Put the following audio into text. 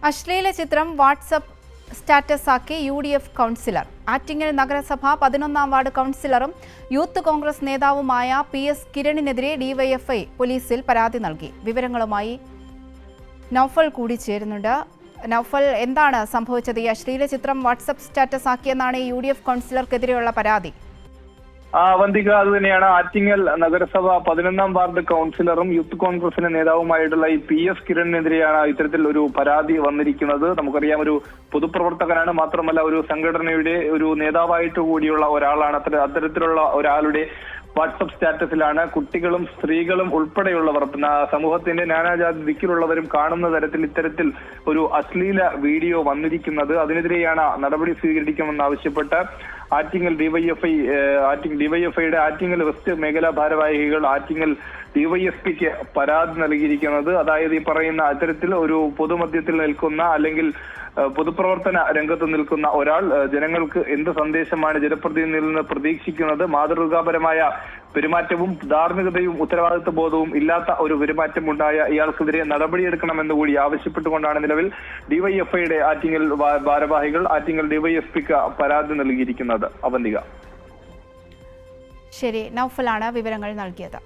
അശ്ലീല ചിത്രം WhatsApp സ്റ്റാറ്റസാക്കി UDF councillor. Attingal നഗരസഭ 11ാം വാർഡ് കൗൺസിലറും യൂത്ത് കോൺഗ്രസ് നേതാവുമായ PS കിരണിനെതിരെ DYFI പോലീസിൽ പരാതി നൽകി. വിവരങ്ങളുമായി നൗഫൽ കൂടി ചേരുന്നുണ്ട്. നൗഫൽ, എന്താണ് സംഭവിച്ചത്? ഈ അശ്ലീല ചിത്രം വാട്സപ്പ് സ്റ്റാറ്റസ് ആക്കിയെന്നാണ് UDF കൗൺസിലർക്കെതിരെയുള്ള പരാതി. വന്തിക, അത് തന്നെയാണ്. ആറ്റിങ്ങൽ നഗരസഭ 11ാം വാർഡ് കൗൺസിലറും യൂത്ത് കോൺഗ്രസിന്റെ നേതാവുമായിട്ടുള്ള ഈ PS കിരണിനെതിരെയാണ് ഇത്തരത്തിൽ ഒരു പരാതി വന്നിരിക്കുന്നത്. നമുക്കറിയാം, ഒരു പൊതുപ്രവർത്തകനാണ്, മാത്രമല്ല ഒരു സംഘടനയുടെ ഒരു നേതാവായിട്ട് കൂടിയുള്ള ഒരാളാണ്. അത്തരത്തിലുള്ള ഒരാളുടെ വാട്സപ്പ് സ്റ്റാറ്റസിലാണ് കുട്ടികളും സ്ത്രീകളും ഉൾപ്പെടെയുള്ളവർ, സമൂഹത്തിന്റെ നാനാജാതി ദിക്കിലുള്ളവരും കാണുന്ന തരത്തിൽ ഇത്തരത്തിൽ ഒരു അശ്ലീല വീഡിയോ വന്നിരിക്കുന്നത്. അതിനെതിരെയാണ് നടപടി സ്വീകരിക്കണമെന്നാവശ്യപ്പെട്ട് ആറ്റിങ്ങൽ ഡിവൈഎഫ്ഐയുടെ ആറ്റിങ്ങൽ വെസ്റ്റ് മേഖലാ ഭാരവാഹികൾ ആറ്റിങ്ങൽ DYSPക്ക് പരാതി നൽകിയിരിക്കുന്നത്. അതായത് ഈ പറയുന്ന അത്തരത്തിൽ ഒരു പൊതുമധ്യത്തിൽ നിൽക്കുന്ന അല്ലെങ്കിൽ പൊതുപ്രവർത്തന രംഗത്ത് നിൽക്കുന്ന ഒരാൾ ജനങ്ങൾക്ക് എന്ത് സന്ദേശമാണ് ജനപ്രതിനിധിയിൽ നിന്ന് പ്രതീക്ഷിക്കുന്നത്? മാതൃകാപരമായ പെരുമാറ്റവും ധാർമ്മികതയും ഉത്തരവാദിത്വ ബോധവും ഇല്ലാത്ത ഒരു പെരുമാറ്റം ഉണ്ടായ ഇയാൾക്കെതിരെ നടപടിയെടുക്കണമെന്ന് കൂടി ആവശ്യപ്പെട്ടുകൊണ്ടാണ് നിലവിൽ DYFIയുടെ ആറ്റിങ്ങൽ ഭാരവാഹികൾ ആറ്റിങ്ങൽ DYSPക്ക് പരാതി നൽകിയിരിക്കുന്നത്. അവന്തിക. ശരി, നൗഫലാണ് വിവരങ്ങൾ നൽകിയത്.